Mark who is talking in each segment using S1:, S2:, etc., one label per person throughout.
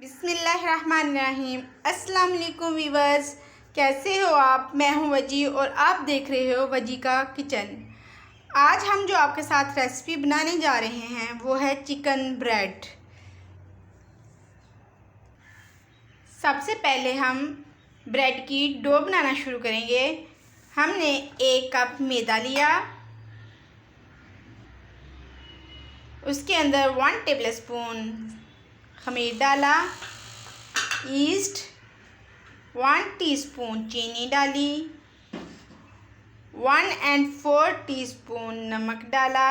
S1: बिस्मिल्लाहिर्रहमानिर्रहीम। अस्सलाम वालेकुम वीवर्स, कैसे हो आप। मैं हूं वजी और आप देख रहे हो वजी का किचन। आज हम जो आपके साथ रेसिपी बनाने जा रहे हैं वो है चिकन ब्रेड। सबसे पहले हम ब्रेड की डो बनाना शुरू करेंगे। हमने 1 कप मैदा लिया, उसके अंदर 1 टेबलस्पून खमीर डाला, ईस्ट 1 टीस्पून चीनी डाली, 1 टीस्पून नमक डाला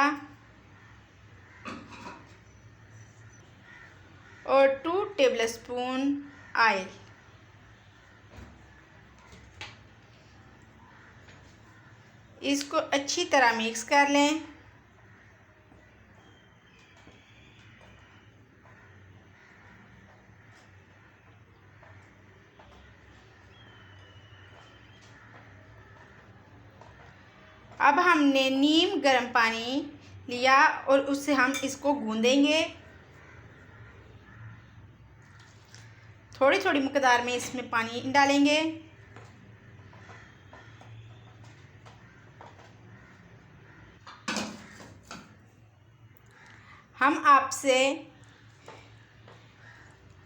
S1: और 2 टेबलस्पून ऑयल। इसको अच्छी तरह मिक्स कर लें। अब हमने नीम गर्म पानी लिया और उससे हम इसको गूंदेंगे। थोड़ी थोड़ी मकदार में इसमें पानी डालेंगे। हम आपसे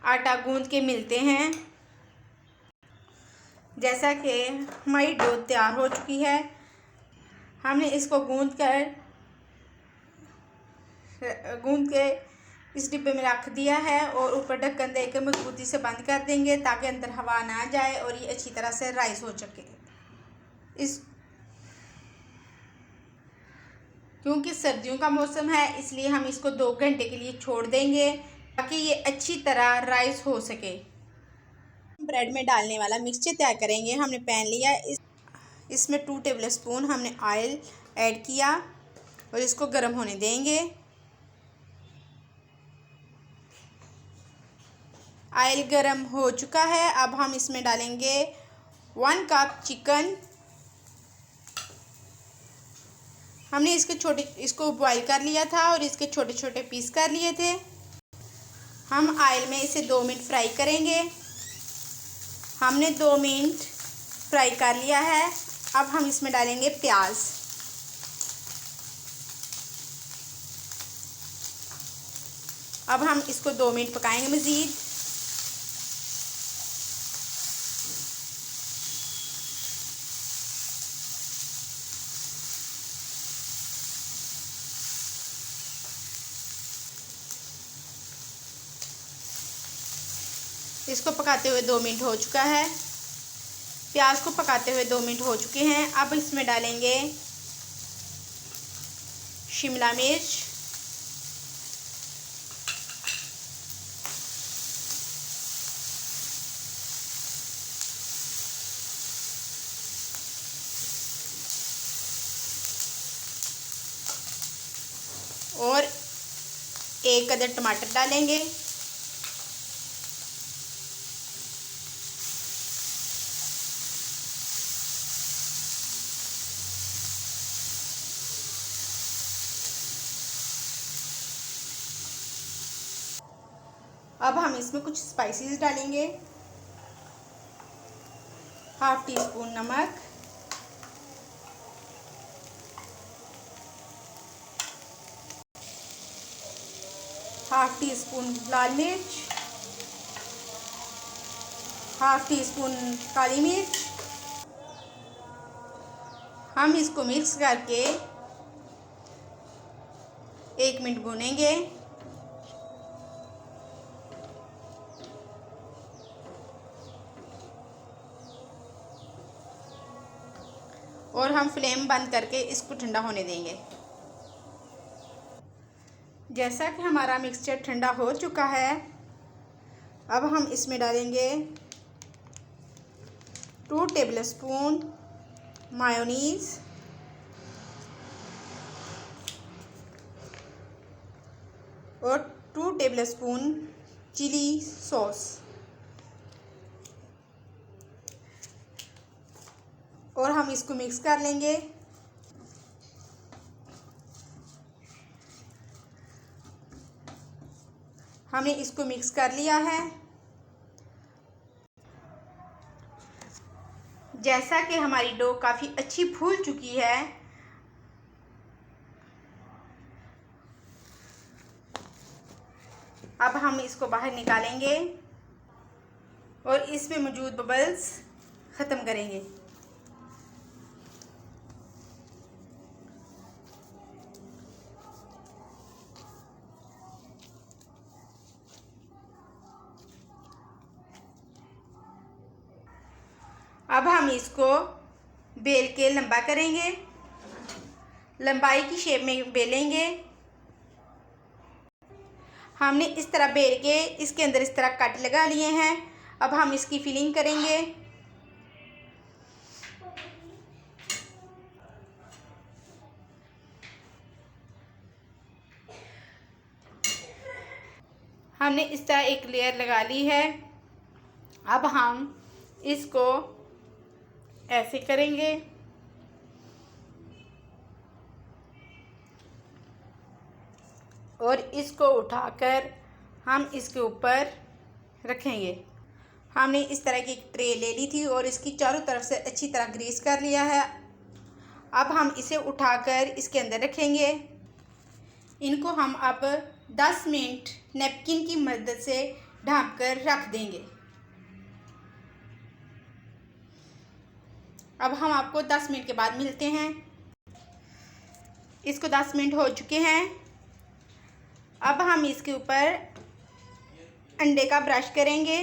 S1: आटा गूंद के मिलते हैं। जैसा कि हमारी डो तैयार हो चुकी है, हमने इसको गूंद के इस डिब्बे में रख दिया है और ऊपर ढक्कन देकर मजबूती से बंद कर देंगे ताकि अंदर हवा ना जाए और ये अच्छी तरह से राइस हो सके। क्योंकि सर्दियों का मौसम है इसलिए हम इसको 2 घंटे के लिए छोड़ देंगे ताकि ये अच्छी तरह राइस हो सके। ब्रेड में डालने वाला मिक्सचर तैयार करेंगे। हमने पैन लिया, इसमें 2 टेबलस्पून हमने ऑयल ऐड किया और इसको गर्म होने देंगे। ऑयल गर्म हो चुका है। अब हम इसमें डालेंगे 1 कप चिकन। हमने इसको बॉईल कर लिया था और इसके छोटे छोटे पीस कर लिए थे। हम ऑयल में इसे 2 मिनट फ्राई करेंगे। हमने 2 मिनट फ्राई कर लिया है। अब हम इसमें डालेंगे प्याज। अब हम इसको 2 मिनट पकाएंगे मज़ीद। इसको पकाते हुए 2 मिनट हो चुका है। प्याज को पकाते हुए 2 मिनट हो चुके हैं। अब इसमें डालेंगे शिमला मिर्च, और 1 अदद टमाटर डालेंगे। अब हम इसमें कुछ स्पाइसेस डालेंगे। 1/2 टीस्पून नमक, 1/2 टीस्पून लाल मिर्च, 1/2 टीस्पून काली मिर्च। हम इसको मिक्स करके 1 मिनट भूनेंगे। और हम फ्लेम बंद करके इसको ठंडा होने देंगे। जैसा कि हमारा मिक्सचर ठंडा हो चुका है, अब हम इसमें डालेंगे 2 टेबलस्पून मायोनीज़ और 2 टेबलस्पून चिली सॉस, और हम इसको मिक्स कर लेंगे। हमने इसको मिक्स कर लिया है। जैसा कि हमारी डो काफ़ी अच्छी फूल चुकी है, अब हम इसको बाहर निकालेंगे और इसमें मौजूद बबल्स ख़त्म करेंगे। अब हम इसको बेल के लंबा करेंगे, लंबाई की शेप में बेलेंगे। हमने इस तरह बेल के इसके अंदर इस तरह कट लगा लिए हैं। अब हम इसकी फिलिंग करेंगे। हमने इस तरह एक लेयर लगा ली है। अब हम इसको ऐसे करेंगे और इसको उठाकर हम इसके ऊपर रखेंगे। हमने इस तरह की एक ट्रे ले ली थी और इसकी चारों तरफ से अच्छी तरह ग्रीस कर लिया है। अब हम इसे उठाकर इसके अंदर रखेंगे। इनको हम अब 10 मिनट नैपकिन की मदद से ढक कर रख देंगे। अब हम आपको 10 मिनट के बाद मिलते हैं। इसको 10 मिनट हो चुके हैं। अब हम इसके ऊपर अंडे का ब्रश करेंगे।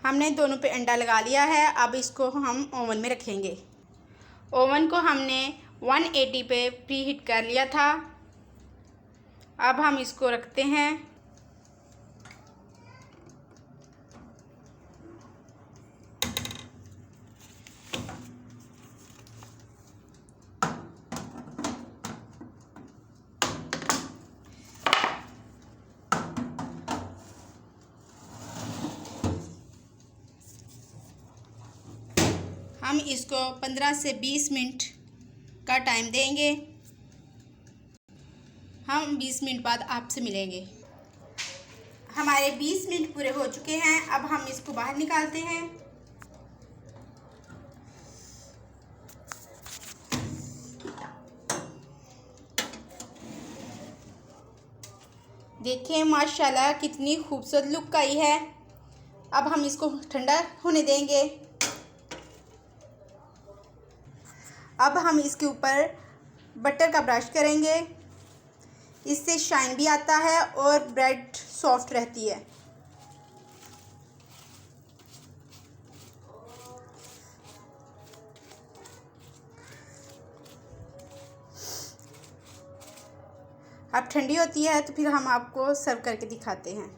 S1: हमने दोनों पे अंडा लगा लिया है। अब इसको हम ओवन में रखेंगे। ओवन को हमने 180 पे प्री हीट कर लिया था। अब हम इसको रखते हैं। हम इसको 15 से 20 मिनट का टाइम देंगे। हम 20 मिनट बाद आपसे मिलेंगे। हमारे 20 मिनट पूरे हो चुके हैं। अब हम इसको बाहर निकालते हैं। देखें माशाल्लाह कितनी खूबसूरत लुक आई है। अब हम इसको ठंडा होने देंगे। अब हम इसके ऊपर बटर का ब्रश करेंगे। इससे शाइन भी आता है और ब्रेड सॉफ्ट रहती है। अब ठंडी होती है तो फिर हम आपको सर्व करके दिखाते हैं।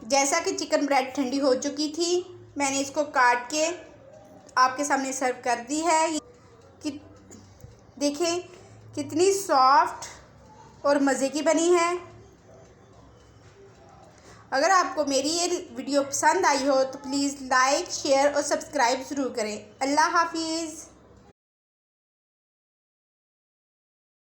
S1: जैसा कि चिकन ब्रेड ठंडी हो चुकी थी, मैंने इसको काट के आपके सामने सर्व कर दी है। कि देखें कितनी सॉफ्ट और मज़े की बनी है। अगर आपको मेरी ये वीडियो पसंद आई हो तो प्लीज़ लाइक, शेयर और सब्सक्राइब ज़रूर करें। अल्लाह हाफिज़।